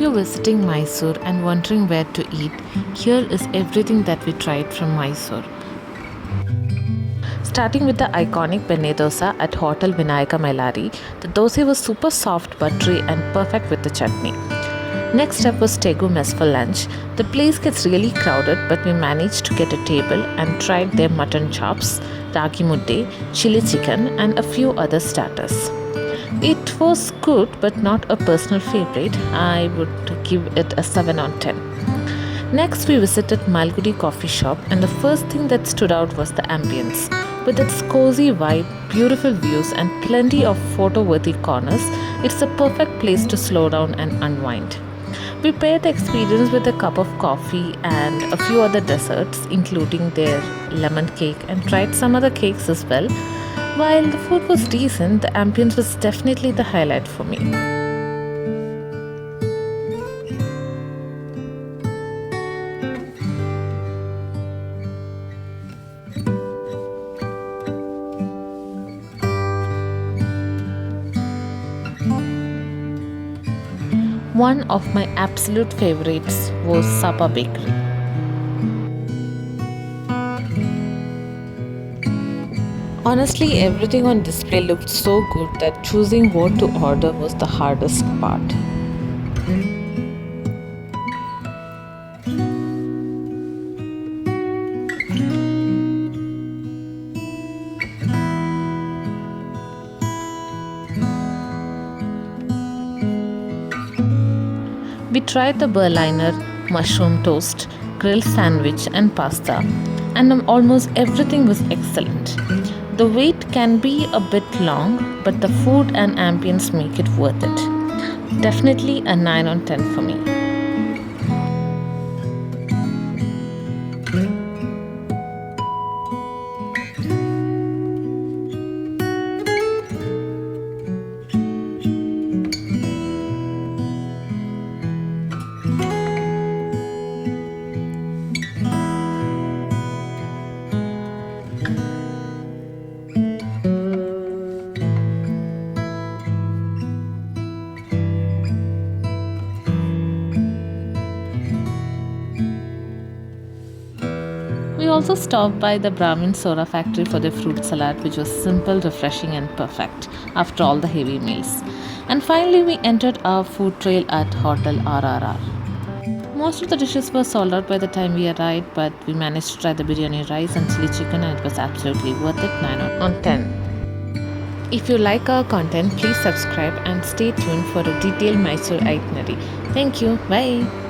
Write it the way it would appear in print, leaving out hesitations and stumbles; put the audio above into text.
you're visiting Mysore and wondering where to eat, here is everything that we tried from Mysore. Starting with the iconic benne dosa at Hotel Vinayaka Mylari, the dosa was super soft, buttery, and perfect with the chutney. Next up was Tegu Mess for lunch. The place gets really crowded, but we managed to get a table and tried their mutton chops, ragi mudde, chili chicken, and a few other starters. It was good, but not a personal favorite. I would give it a 7 on 10. Next, we visited Malgudi coffee shop, and the first thing that stood out was the ambience. With its cozy vibe, beautiful views, and plenty of photo-worthy corners, it's a perfect place to slow down and unwind. We paired the experience with a cup of coffee and a few other desserts, including their lemon cake, and tried some other cakes as well. While the food was decent, the ambience was definitely the highlight for me. One of my absolute favorites was Sapa Bakery. Honestly, everything on display looked so good that choosing what to order was the hardest part. We tried the Berliner, mushroom toast, grilled sandwich, and pasta, and almost everything was excellent. The wait can be a bit long, but the food and ambience make it worth it. Definitely a 9 on 10 for me. We also stopped by the Brahmin soda factory for their fruit salad, which was simple, refreshing, and perfect after all the heavy meals. And finally, we entered our food trail at Hotel RRR. Most of the dishes were sold out by the time we arrived, but we managed to try the biryani rice and chili chicken, and it was absolutely worth it. 9 on 10. If you like our content, please subscribe and stay tuned for a detailed Mysore itinerary. Thank you. Bye.